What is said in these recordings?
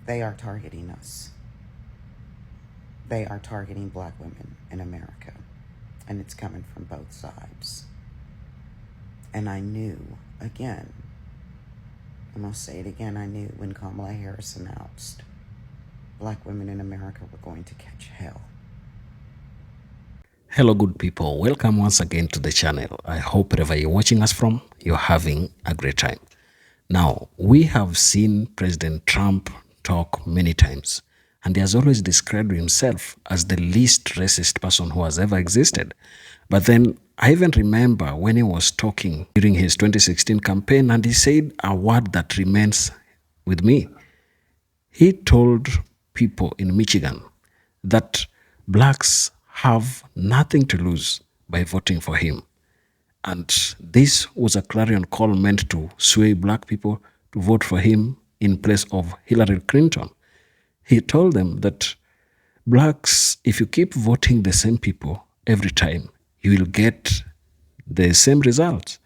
They are targeting us. They are targeting black women in America. And it's coming from both sides. And I knew, again, I'm going to say it again, I knew when Kamala Harris announced black women in America were going to catch hell. Hello, good people. Welcome once again to the channel. I hope wherever you're watching us from, you're having a great time. Now, we have seen President Trump talk many times, and he has always described himself as the least racist person who has ever existed. But then I even remember when he was talking during his 2016 campaign, and he said a word that remains with me. He told people in Michigan that blacks have nothing to lose by voting for him. And this was a clarion call meant to sway black people to vote for him in place of Hillary Clinton. He told them that blacks, if you keep voting the same people every time, you will get the same results.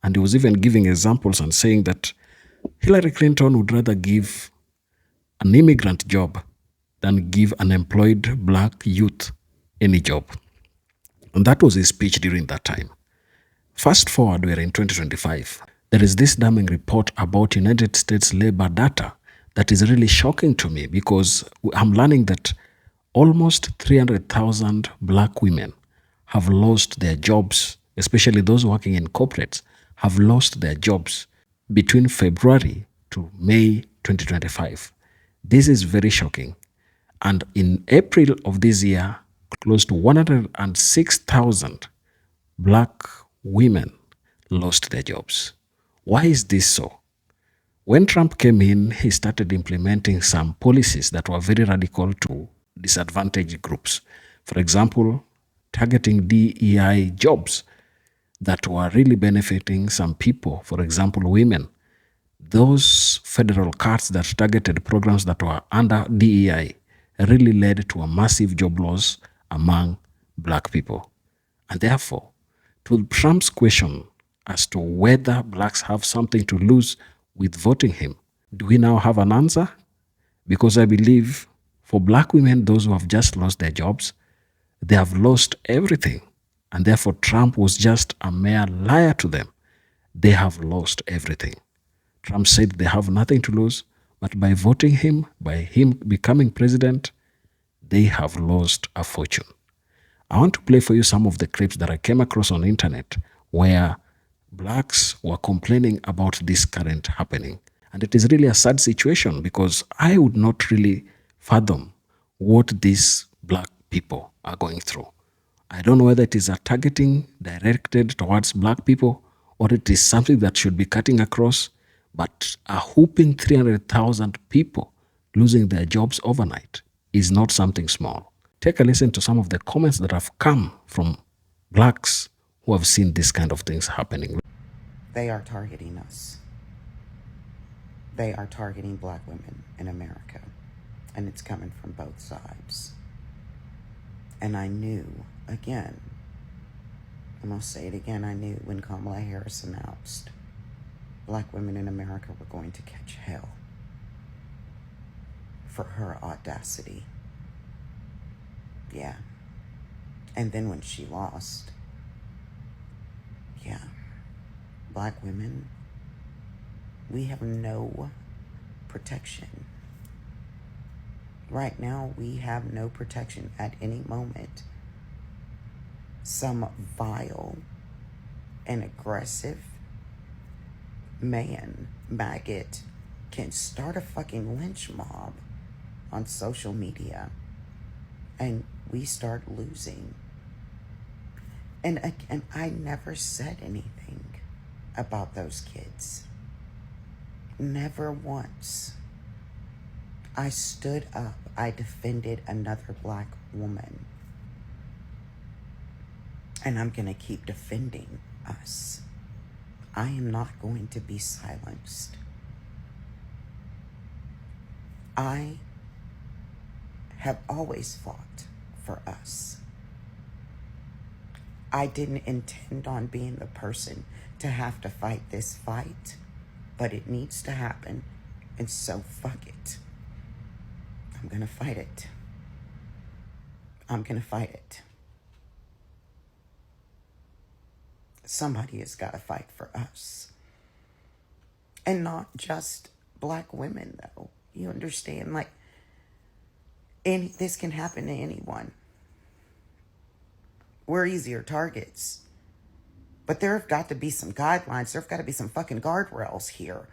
And he was even giving examples and saying that Hillary Clinton would rather give an immigrant job than give an employed black youth any job. And that was his speech during that time. Fast forward, we're in 2025. There is this damning report about United States labor data that is really shocking to me because I'm learning that almost 300,000 black women have lost their jobs, especially those working in corporates, have lost their jobs between February to May 2025. This is very shocking. And in April of this year, close to 106,000 black women lost their jobs. Why is this so? When Trump came in, he started implementing some policies that were very radical to disadvantaged groups. For example, targeting DEI jobs that were really benefiting some people, for example, women. Those federal cuts that targeted programs that were under DEI really led to a massive job loss among black people. And therefore, to Trump's question as to whether blacks have something to lose with voting him, do we now have an answer? Because I believe for black women, those who have just lost their jobs, they have lost everything. And therefore, Trump was just a mere liar to them. They have lost everything. Trump said they have nothing to lose, but by voting him, by him becoming president, they have lost a fortune. I want to play for you some of the clips that I came across on the internet where blacks were complaining about this current happening. And it is really a sad situation because I would not really fathom what these black people are going through. I don't know whether it is a targeting directed towards black people or it is something that should be cutting across, but a whooping 300,000 people losing their jobs overnight is not something small. Take a listen to some of the comments that have come from blacks who have seen this kind of things happening. They are targeting us. They are targeting black women in America. And it's coming from both sides. And I knew, again, I'm going to say it again, I knew when Kamala Harris announced black women in America were going to catch hell for her audacity. Yeah. And then when she lost, yeah, black women, we have no protection. Right now, we have no protection at any moment. Some vile and aggressive man, maggot, can start a fucking lynch mob on social media and we start losing. And again, I never said anything about those kids. Never once. I stood up. I defended another black woman. And I'm going to keep defending us. I am not going to be silenced. I have always fought for us. I didn't intend on being the person to have to fight this fight, but it needs to happen, and so fuck it. I'm going to fight it. I'm going to fight it. Somebody has got to fight for us. And not just black women, though. You understand? Like, this can happen to anyone. We're easier targets. But there have got to be some guidelines. There have got to be some fucking guardrails here.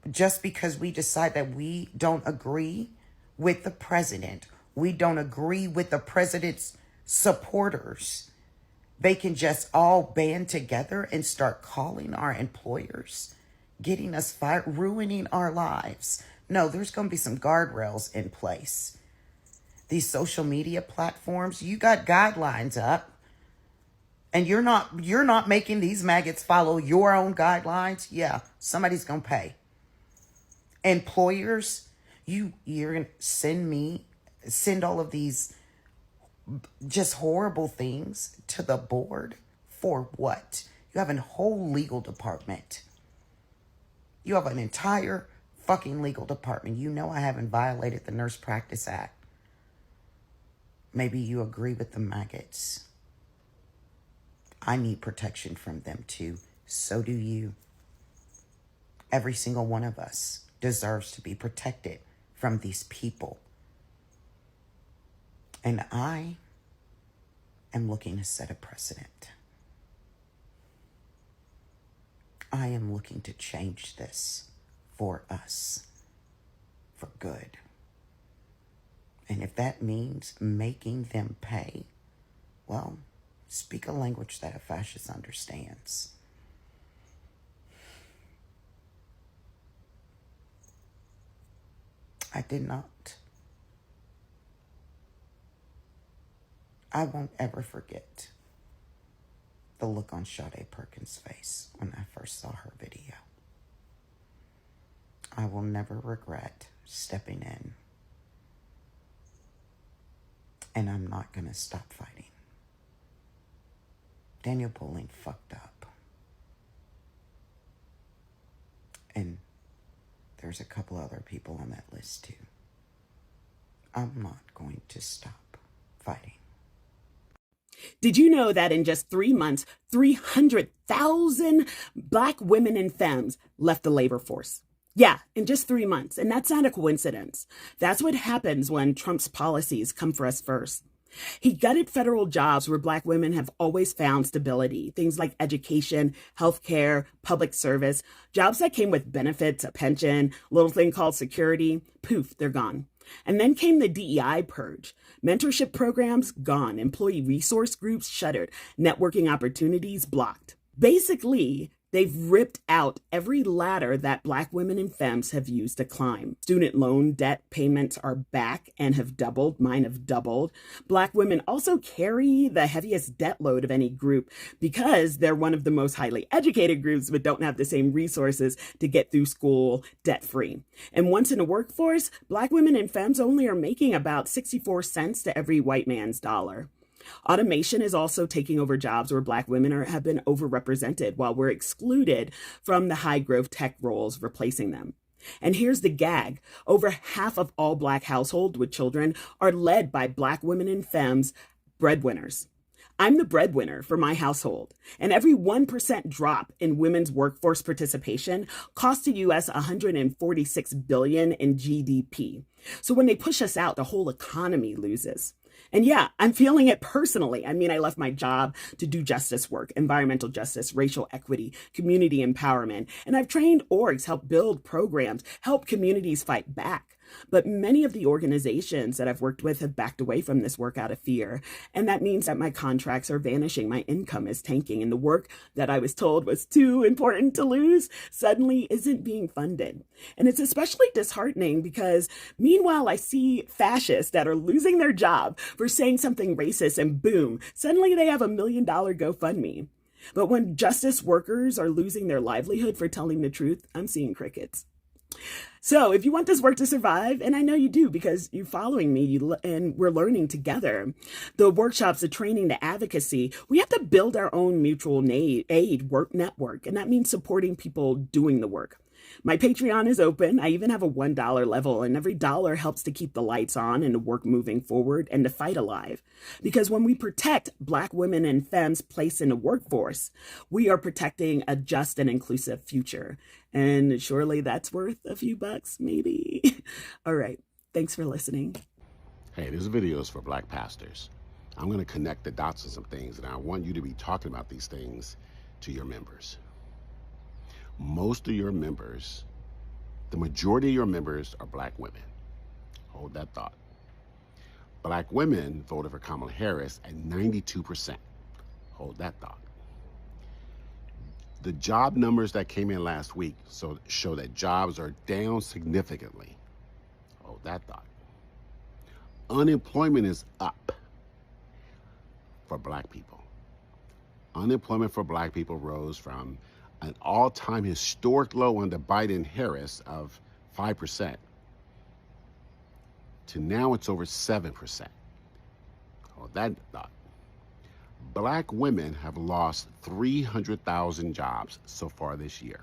Just because we decide that we don't agree with the president, we don't agree with the president's supporters, they can just all band together and start calling our employers, getting us fired, ruining our lives. No, there's going to be some guardrails in place. These social media platforms, you got guidelines up, and you're not making these maggots follow your own guidelines. Yeah, somebody's going to pay. Employers, you're going to send all of these just horrible things to the board for what? You have a whole legal department. You have an entire fucking legal department. You know I haven't violated the Nurse Practice Act. Maybe you agree with the maggots. I need protection from them too. So do you. Every single one of us deserves to be protected from these people. And I am looking to set a precedent. I am looking to change this for us, for good. And if that means making them pay, well, speak a language that a fascist understands. I won't ever forget the look on Sade Perkins' face when I first saw her video. I will never regret stepping in. And I'm not going to stop fighting. Daniel Bowling fucked up. And there's a couple other people on that list too. I'm not going to stop fighting. Did you know that in just 3 months, 300,000 Black women and femmes left the labor force? Yeah, in just 3 months. And that's not a coincidence. That's what happens when Trump's policies come for us first. He gutted federal jobs where Black women have always found stability. Things like education, healthcare, public service, jobs that came with benefits, a pension, a little thing called security. Poof, they're gone. And then came the DEI purge. Mentorship programs gone. Employee resource groups shuttered. Networking opportunities blocked. Basically, they've ripped out every ladder that Black women and femmes have used to climb. Student loan debt payments are back and have doubled. Mine have doubled. Black women also carry the heaviest debt load of any group because they're one of the most highly educated groups but don't have the same resources to get through school debt-free. And once in the workforce, Black women and femmes only are making about 64 cents to every white man's dollar. Automation is also taking over jobs where Black women have been overrepresented while we're excluded from the high-growth tech roles replacing them. And here's the gag. Over half of all Black households with children are led by Black women and femmes breadwinners. I'm the breadwinner for my household, and every 1% drop in women's workforce participation costs the U.S. $146 billion in GDP. So when they push us out, the whole economy loses. And yeah, I'm feeling it personally. I mean, I left my job to do justice work, environmental justice, racial equity, community empowerment. And I've trained orgs, helped build programs, help communities fight back. But many of the organizations that I've worked with have backed away from this work out of fear. And that means that my contracts are vanishing. My income is tanking. And the work that I was told was too important to lose suddenly isn't being funded. And it's especially disheartening because meanwhile, I see fascists that are losing their job for saying something racist and boom, suddenly they have $1 million GoFundMe. But when justice workers are losing their livelihood for telling the truth, I'm seeing crickets. So if you want this work to survive, and I know you do because you're following me and we're learning together, the workshops, the training, the advocacy, we have to build our own mutual aid work network. And that means supporting people doing the work. My Patreon is open. I even have a $1 level, and every dollar helps to keep the lights on and the work moving forward and the fight alive. Because when we protect Black women and femmes' place in the workforce, we are protecting a just and inclusive future. And surely that's worth a few bucks, maybe. All right. Thanks for listening. Hey, this video is for Black pastors. I'm going to connect the dots on some things, and I want you to be talking about these things to your members. Most of your members, the majority of your members are Black women. Hold that thought. Black women voted for Kamala Harris at 92%. Hold that thought. The job numbers that came in last week show that jobs are down significantly. Hold that thought. Unemployment is up for Black people. Unemployment for Black people rose from an all-time historic low under Biden-Harris of 5% to now it's over 7%. Hold that thought. Black women have lost 300,000 jobs so far this year.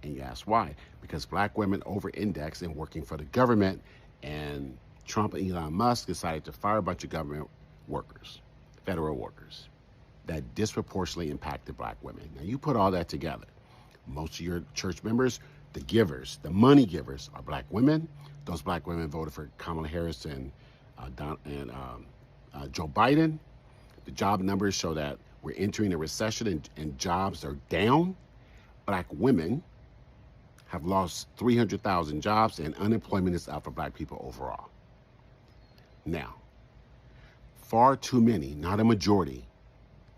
And you ask why? Because Black women over-index in working for the government, and Trump and Elon Musk decided to fire a bunch of government workers, federal workers, that disproportionately impacted Black women. Now you put all that together. Most of your church members, the givers, the money givers, are Black women. Those Black women voted for Kamala Harris and Joe Biden. The job numbers show that we're entering a recession and jobs are down. Black women have lost 300,000 jobs, and unemployment is up for Black people overall. Now, far too many, not a majority,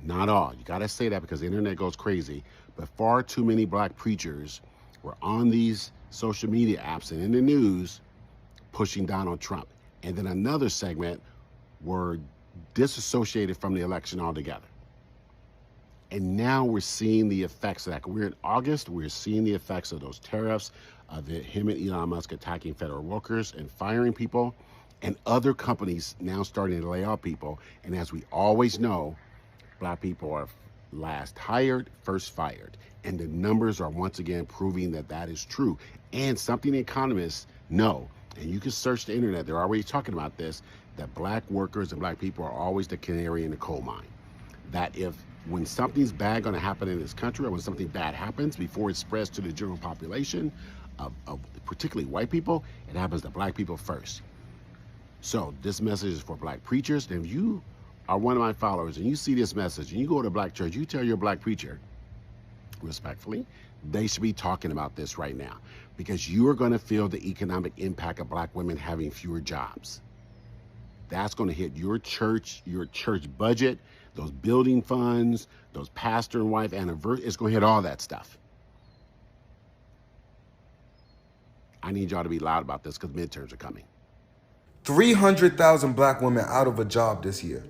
not all, you gotta say that because the internet goes crazy, but far too many Black preachers were on these social media apps and in the news pushing down on Trump. And then another segment were disassociated from the election altogether. And now we're seeing the effects of that. We're in August, we're seeing the effects of those tariffs, of him and Elon Musk attacking federal workers and firing people, and other companies now starting to lay off people. And as we always know, Black people are last hired, first fired. And the numbers are once again proving that that is true. And something economists know, and you can search the internet, they're already talking about this, that Black workers and Black people are always the canary in the coal mine. That when something's bad going to happen in this country, or when something bad happens before it spreads to the general population of particularly white people, it happens to Black people first. So this message is for Black preachers. And if you are one of my followers and you see this message and you go to a Black church, you tell your Black preacher, respectfully, they should be talking about this right now, because you are going to feel the economic impact of Black women having fewer jobs. That's going to hit your church budget, those building funds, those pastor and wife anniversaries. It's going to hit all that stuff. I need y'all to be loud about this because midterms are coming. 300,000 Black women out of a job this year.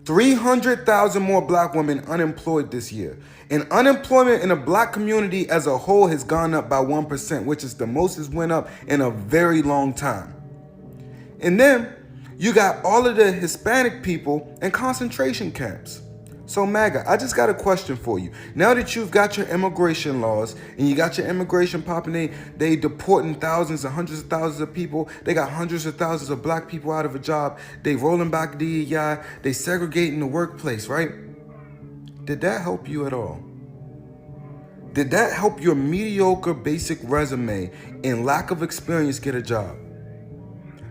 300,000 more Black women unemployed this year. And unemployment in the Black community as a whole has gone up by 1%, which is the most it's went up in a very long time. And then you got all of the Hispanic people in concentration camps. So MAGA, I just got a question for you. Now that you've got your immigration laws and you got your immigration popping, they deporting thousands and hundreds of thousands of people. They got hundreds of thousands of Black people out of a job. They rolling back DEI. They segregating the workplace, right? Did that help you at all? Did that help your mediocre basic resume and lack of experience get a job?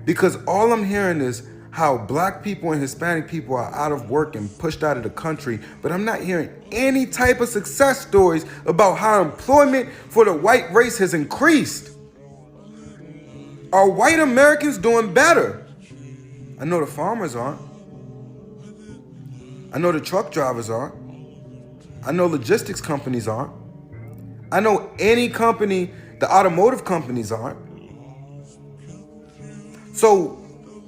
Because all I'm hearing is how Black people and Hispanic people are out of work and pushed out of the country, but I'm not hearing any type of success stories about how employment for the white race has increased. Are white Americans doing better? I know the farmers aren't. I know the truck drivers aren't. I know logistics companies aren't. I know any company, the automotive companies aren't. So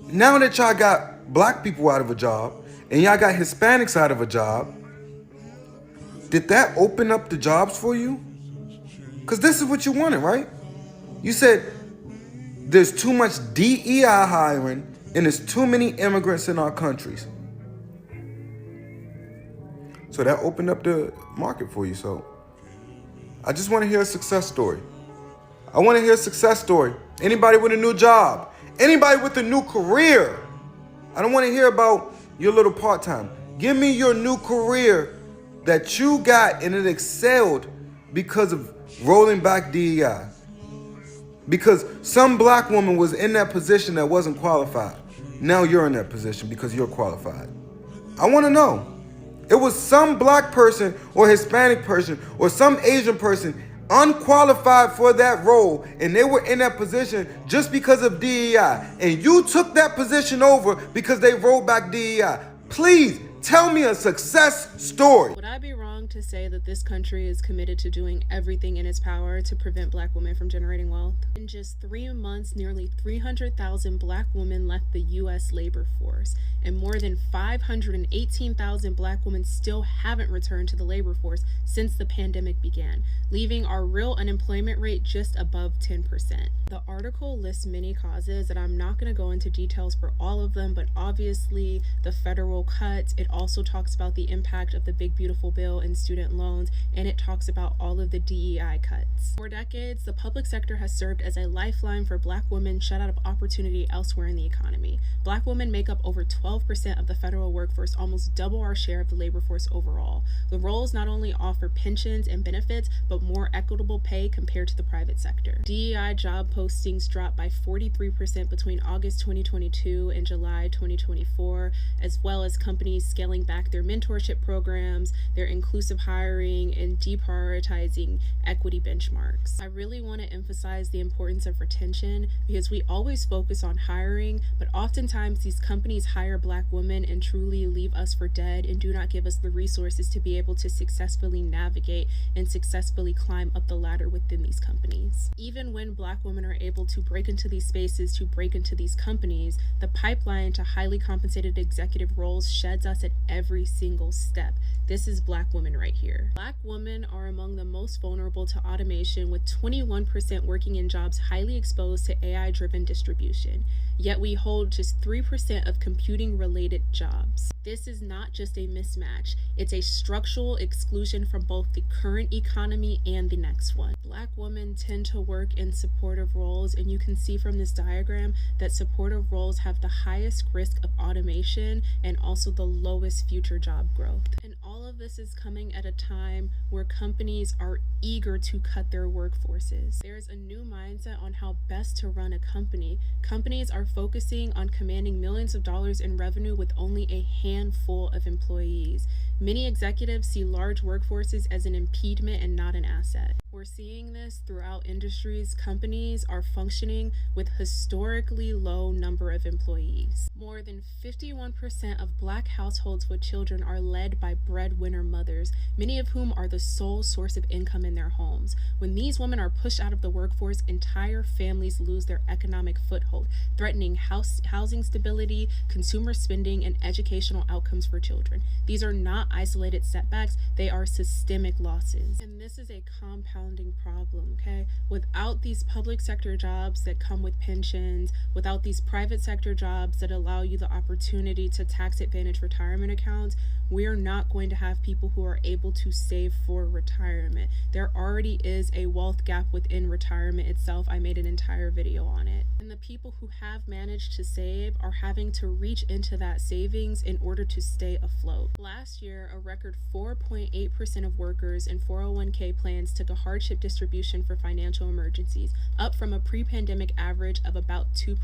now that y'all got Black people out of a job and y'all got Hispanics out of a job, did that open up the jobs for you? Because this is what you wanted, right? You said there's too much DEI hiring and there's too many immigrants in our countries. So that opened up the market for you. So I just want to hear a success story. I want to hear a success story. Anybody with a new job, anybody with a new career. I don't want to hear about your little part-time. Give me your new career that you got and it excelled because of rolling back DEI. Because some black woman was in that position that wasn't qualified. Now you're in that position because you're qualified. I want to know. It was some black person or Hispanic person or some Asian person unqualified for that role, and they were in that position just because of DEI, and you took that position over because they rolled back DEI. Please tell me a success story. Would I be wrong to say that this country is committed to doing everything in its power to prevent black women from generating wealth? In just 3 months, nearly 300,000 black women left the U.S. labor force, and more than 518,000 black women still haven't returned to the labor force since the pandemic began, leaving our real unemployment rate just above 10%. The article lists many causes, and I'm not going to go into details for all of them, but obviously the federal cuts, it also talks about the impact of the Big Beautiful Bill and student loans, and it talks about all of the DEI cuts. For decades, the public sector has served as a lifeline for black women shut out of opportunity elsewhere in the economy. Black women make up over 12% of the federal workforce, almost double our share of the labor force overall. The roles not only offer pensions and benefits, but more equitable pay compared to the private sector. DEI job postings dropped by 43% between August 2022 and July 2024, as well as companies scaling back their mentorship programs, their inclusive hiring, and deprioritizing equity benchmarks. I really want to emphasize the importance of retention because we always focus on hiring, but oftentimes these companies hire black women and truly leave us for dead and do not give us the resources to be able to successfully navigate and successfully climb up the ladder within these companies. Even when black women are able to break into these spaces, to break into these companies, the pipeline to highly compensated executive roles sheds us at every single step. This is black women right here. Black women are among the most vulnerable to automation, with 21% working in jobs highly exposed to AI-driven distribution. Yet we hold just 3% of computing-related jobs. This is not just a mismatch, it's a structural exclusion from both the current economy and the next one. Black women tend to work in supportive roles, and you can see from this diagram that supportive roles have the highest risk of automation and also the lowest future job growth. And all of this is coming at a time where companies are eager to cut their workforces. There's a new mindset on how best to run a company. Companies are focusing on commanding millions of dollars in revenue with only a handful of employees. Many executives see large workforces as an impediment and not an asset. We're seeing this throughout industries. Companies are functioning with historically low number of employees. More than 51% of black households with children are led by breadwinner mothers, many of whom are the sole source of income in their homes. When these women are pushed out of the workforce, entire families lose their economic foothold, threatening housing stability, consumer spending, and educational outcomes for children. These are not isolated setbacks, they are systemic losses. And this is a compounding problem, okay? Without these public sector jobs that come with pensions, without these private sector jobs that allow you the opportunity to tax advantage retirement accounts, we're not going to have people who are able to save for retirement. There already is a wealth gap within retirement itself. I made an entire video on it. And the people who have managed to save are having to reach into that savings in order to stay afloat. Last year, a record 4.8% of workers in 401k plans took a hardship distribution for financial emergencies, up from a pre-pandemic average of about 2%.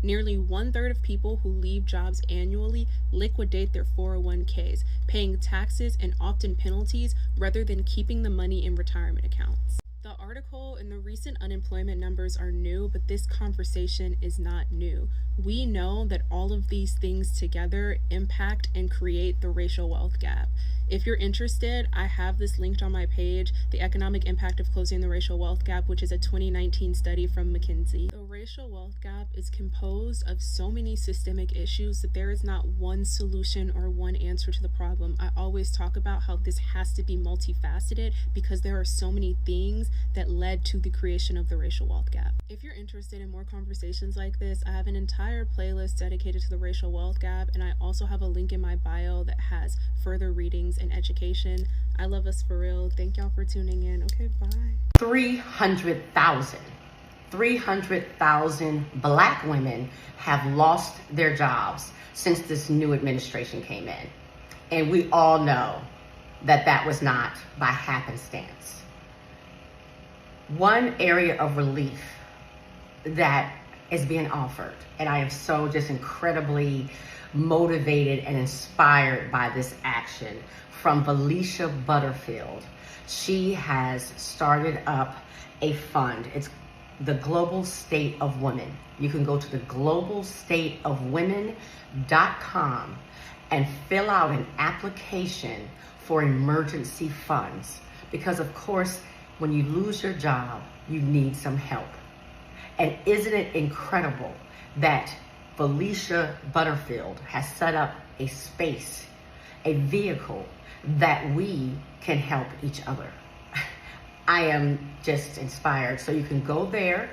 Nearly 1/3 of people who leave jobs annually liquidate their 401ks, paying taxes and often penalties rather than keeping the money in retirement accounts. The article and the recent unemployment numbers are new, but this conversation is not new. We know that all of these things together impact and create the racial wealth gap. If you're interested, I have this linked on my page, The Economic Impact of Closing the Racial Wealth Gap, which is a 2019 study from McKinsey. The racial wealth gap is composed of so many systemic issues that there is not one solution or one answer to the problem. I always talk about how this has to be multifaceted because there are so many things that led to the creation of the racial wealth gap. If you're interested in more conversations like this, I have an entire playlist dedicated to the racial wealth gap, and I also have a link in my bio that has further readings and education. I love us for real. Thank y'all for tuning in. Okay, bye. 300,000 Black women have lost their jobs since this new administration came in. And we all know that that was not by happenstance. One area of relief that is being offered, and I am so just incredibly motivated and inspired by this action, from Felicia Butterfield. She has started up a fund. It's the Global State of Women. You can go to the globalstateofwomen.com and fill out an application for emergency funds. Because of course, when you lose your job, you need some help. And isn't it incredible that Felicia Butterfield has set up a space, a vehicle that we can help each other? I am just inspired. So you can go there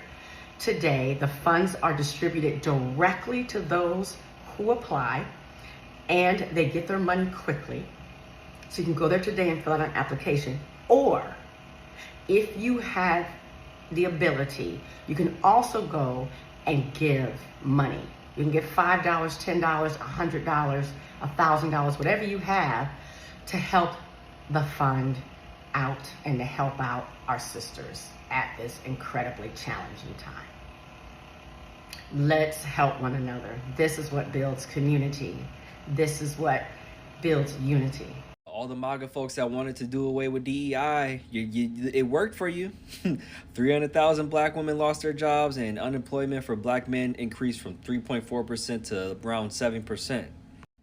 today. The funds are distributed directly to those who apply, and they get their money quickly. So you can go there today and fill out an application. Or if you have the ability, you can also go and give money. You can give $5, $10, $100, $1,000, whatever you have, to help the fund out and to help out our sisters at this incredibly challenging time. Let's help one another. This is what builds community. This is what builds unity. All the MAGA folks that wanted to do away with DEI, it worked for you. 300,000 Black women lost their jobs, and unemployment for Black men increased from 3.4% to around 7%.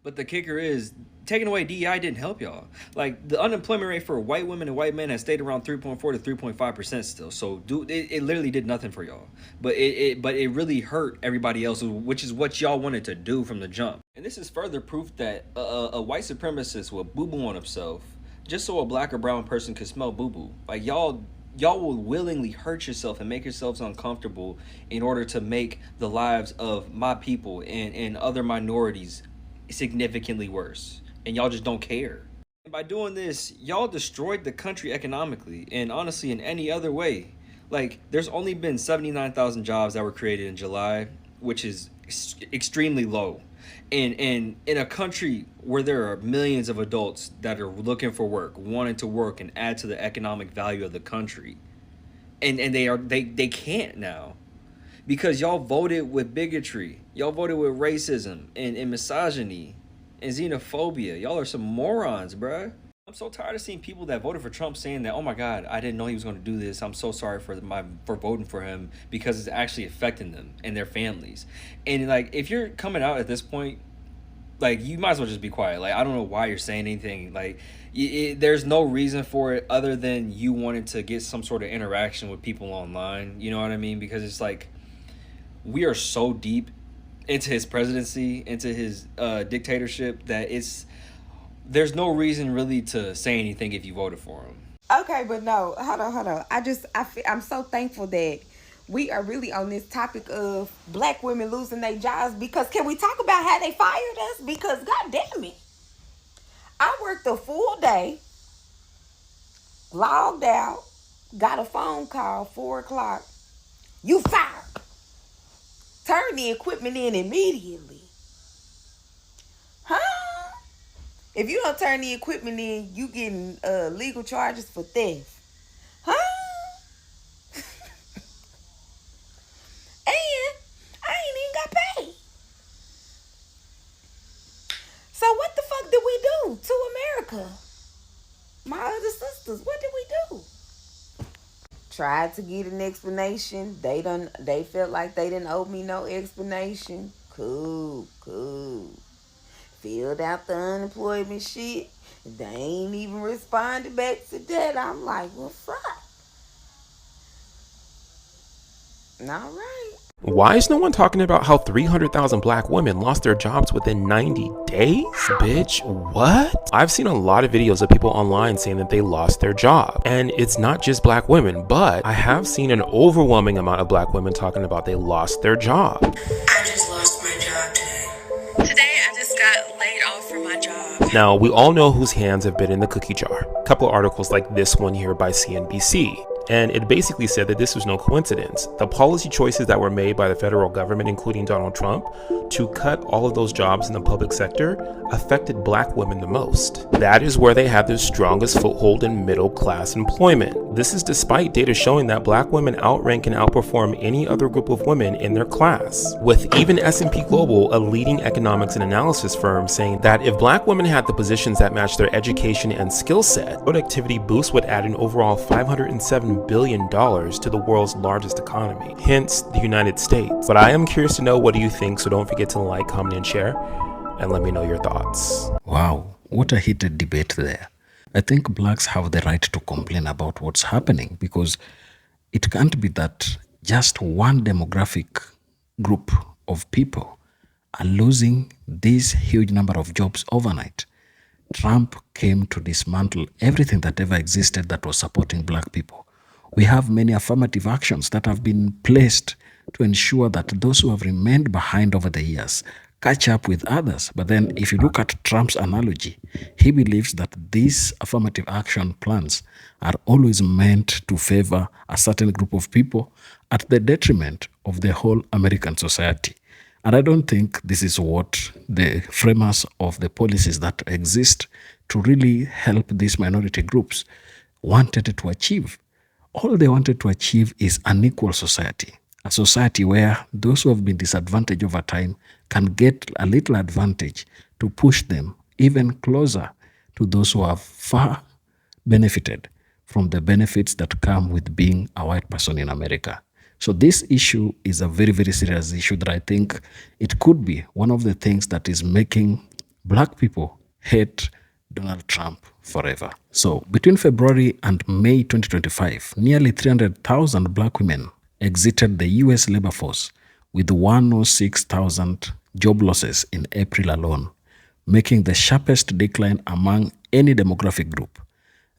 But the kicker is, taking away DEI didn't help y'all. Like, the unemployment rate for white women and white men has stayed around 3.4 to 3.5% still. So it literally did nothing for y'all. But it really hurt everybody else, which is what y'all wanted to do from the jump. And this is further proof that a white supremacist will boo-boo on himself just so a Black or brown person could smell boo-boo. Like, y'all will willingly hurt yourself and make yourselves uncomfortable in order to make the lives of my people and other minorities significantly worse. And y'all just don't care. And by doing this, y'all destroyed the country economically and honestly in any other way. Like, there's only been 79,000 jobs that were created in July, which is extremely low. And in a country where there are millions of adults that are looking for work, wanting to work and add to the economic value of the country. And they can't now. Because y'all voted with bigotry. Y'all voted with racism and misogyny and xenophobia. Y'all are some morons, bruh. I'm so tired of seeing people that voted for Trump saying that, oh my God, I didn't know he was going to do this. I'm so sorry for voting for him, because it's actually affecting them and their families. And like, if you're coming out at this point, like, you might as well just be quiet. Like, I don't know why you're saying anything. Like, there's no reason for it other than you wanted to get some sort of interaction with people online. You know what I mean? Because it's like, we are so deep into his presidency, into his dictatorship, that there's no reason really to say anything if you voted for him. Okay, but no, hold on. I'm so thankful that we are really on this topic of Black women losing their jobs, because can we talk about how they fired us? Because God damn it, I worked a full day, logged out, got a phone call 4:00. You fired. Turn the equipment in immediately. Huh? If you don't turn the equipment in, you getting legal charges for theft. Huh? And I ain't even got paid. So what the fuck did we do to America? My other sisters, what did we do? Tried to get an explanation. They felt like they didn't owe me no explanation. Cool. Filled out the unemployment shit. They ain't even responded back to that. I'm like, what's up? All right. Why is no one talking about how 300,000 Black women lost their jobs within 90 days? Bitch, what? I've seen a lot of videos of people online saying that they lost their job. And it's not just Black women, but I have seen an overwhelming amount of Black women talking about they lost their job. I just lost my job today. Today I just got laid off from my job. Now, we all know whose hands have been in the cookie jar. A couple of articles like this one here by CNBC. And it basically said that this was no coincidence. The policy choices that were made by the federal government, including Donald Trump, to cut all of those jobs in the public sector affected black women the most. That is where they have their strongest foothold in middle class employment. This is despite data showing that black women outrank and outperform any other group of women in their class, with even S&P Global, a leading economics and analysis firm, saying that if black women had the positions that match their education and skill set, productivity boost would add an overall $507 billion to the world's largest economy, hence the United States. But I am curious to know, what do you think? So don't forget to like, comment, and share, and let me know your thoughts. Wow, what a heated debate there. I think blacks have the right to complain about what's happening, because it can't be that just one demographic group of people are losing this huge number of jobs overnight. Trump came to dismantle everything that ever existed that was supporting black people. We have many affirmative actions that have been placed to ensure that those who have remained behind over the years catch up with others. But then if you look at Trump's analogy, he believes that these affirmative action plans are always meant to favor a certain group of people at the detriment of the whole American society. And I don't think this is what the framers of the policies that exist to really help these minority groups wanted to achieve. All they wanted to achieve is an equal society, a society where those who have been disadvantaged over time can get a little advantage to push them even closer to those who have far benefited from the benefits that come with being a white person in America. So this issue is a very, very serious issue that I think it could be one of the things that is making black people hate Donald Trump forever. So between February and May 2025, nearly 300,000 black women exited the US labor force, with 106,000 job losses in April alone, making the sharpest decline among any demographic group.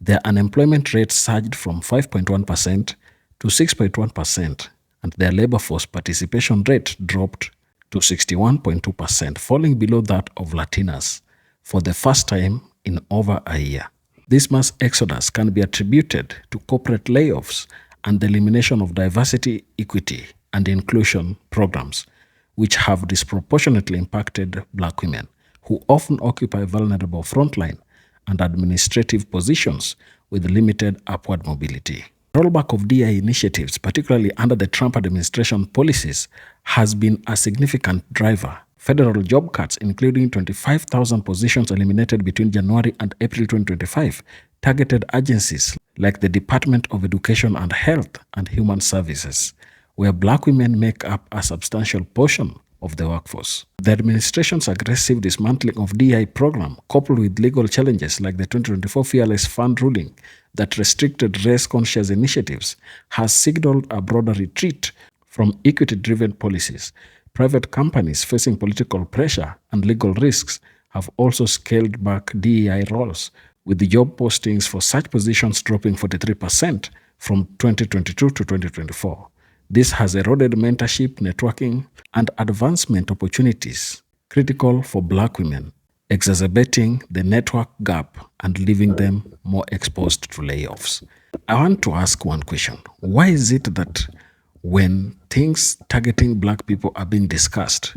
Their unemployment rate surged from 5.1% to 6.1%, and their labor force participation rate dropped to 61.2%, falling below that of Latinas for the first time in over a year. This mass exodus can be attributed to corporate layoffs and the elimination of diversity, equity, and inclusion programs, which have disproportionately impacted black women, who often occupy vulnerable frontline and administrative positions with limited upward mobility. Rollback of DI initiatives, particularly under the Trump administration policies, has been a significant driver. Federal job cuts, including 25,000 positions eliminated between January and April 2025, targeted agencies like the Department of Education and Health and Human Services, where black women make up a substantial portion of the workforce. The administration's aggressive dismantling of DI program, coupled with legal challenges like the 2024 Fearless Fund ruling that restricted race-conscious initiatives, has signaled a broader retreat from equity-driven policies. Private companies facing political pressure and legal risks have also scaled back DEI roles, with the job postings for such positions dropping 43% from 2022 to 2024. This has eroded mentorship, networking, and advancement opportunities critical for black women, exacerbating the network gap and leaving them more exposed to layoffs. I want to ask one question. Why is it that when things targeting black people are being discussed,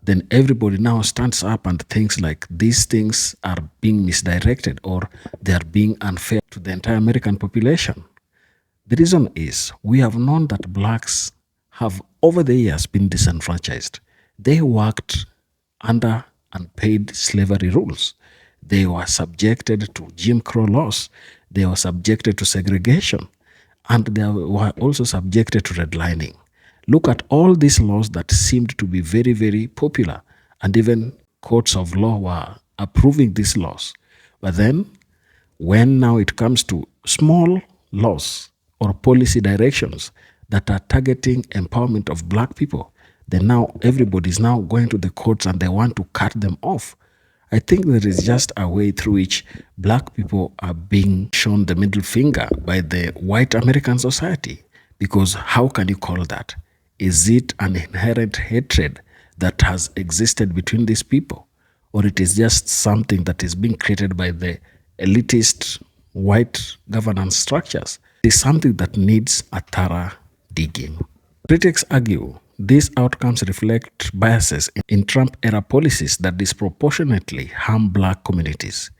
then everybody now stands up and thinks like these things are being misdirected or they are being unfair to the entire American population? The reason is we have known that blacks have over the years been disenfranchised. They worked under unpaid slavery rules. They were subjected to Jim Crow laws. They were subjected to segregation. And they were also subjected to redlining. Look at all these laws that seemed to be very, very popular. And even courts of law were approving these laws. But then, when now it comes to small laws or policy directions that are targeting empowerment of black people, then now everybody is now going to the courts and they want to cut them off. I think there is just a way through which black people are being shown the middle finger by the white American society. Because how can you call that? Is it an inherent hatred that has existed between these people? or it is just something that is being created by the elitist white governance structures. It is something that needs a thorough digging. Critics argue these outcomes reflect biases in Trump-era policies that disproportionately harm black communities.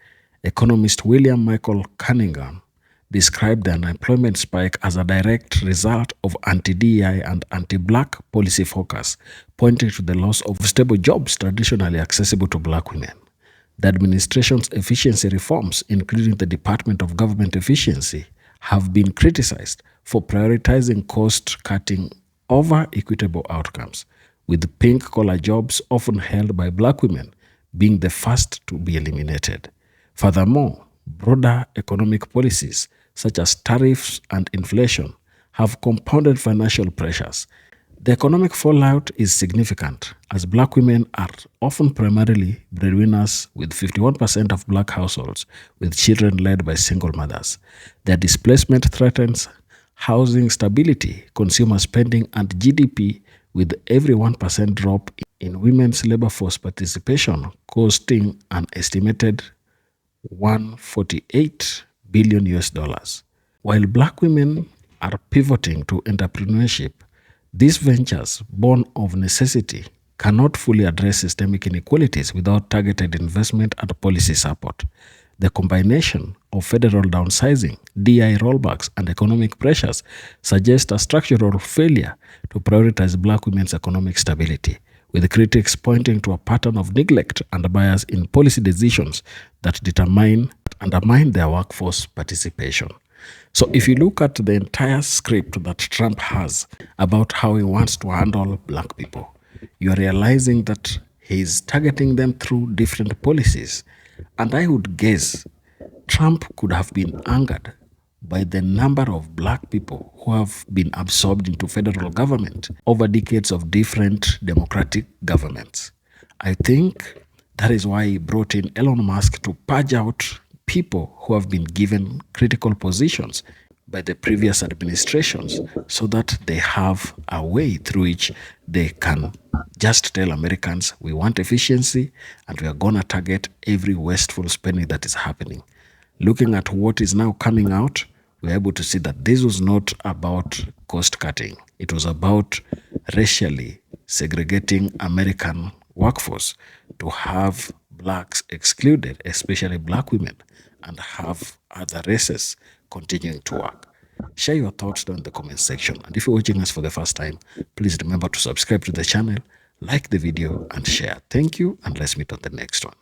Economist William Michael Cunningham described the unemployment spike as a direct result of anti-DEI and anti-black policy focus, pointing to the loss of stable jobs traditionally accessible to black women. The administration's efficiency reforms, including the Department of Government Efficiency, have been criticized for prioritizing cost-cutting over equitable outcomes, with pink-collar jobs often held by black women being the first to be eliminated. Furthermore, broader economic policies such as tariffs and inflation have compounded financial pressures. The economic fallout is significant, as black women are often primarily breadwinners, with 51% of black households with children led by single mothers. Their displacement threatens housing stability, consumer spending, and GDP, with every 1% drop in women's labor force participation costing an estimated $148 billion US. While black women are pivoting to entrepreneurship, these ventures, born of necessity, cannot fully address systemic inequalities without targeted investment and policy support. The combination of federal downsizing, DI rollbacks, and economic pressures suggests a structural failure to prioritize black women's economic stability, with critics pointing to a pattern of neglect and bias in policy decisions that undermine their workforce participation. So if you look at the entire script that Trump has about how he wants to handle black people, you are realizing that he's targeting them through different policies. And I would guess Trump could have been angered by the number of black people who have been absorbed into federal government over decades of different democratic governments. I think that is why he brought in Elon Musk to purge out people who have been given critical positions by the previous administrations, so that they have a way through which they can just tell Americans, we want efficiency and we are going to target every wasteful spending that is happening. Looking at what is now coming out, we're able to see that this was not about cost cutting. It was about racially segregating American workforce to have blacks excluded, especially black women, and have other races continuing to work. Share your thoughts down in the comment section. And if you're watching us for the first time, please remember to subscribe to the channel, like the video, and share. Thank you, and let's meet on the next one.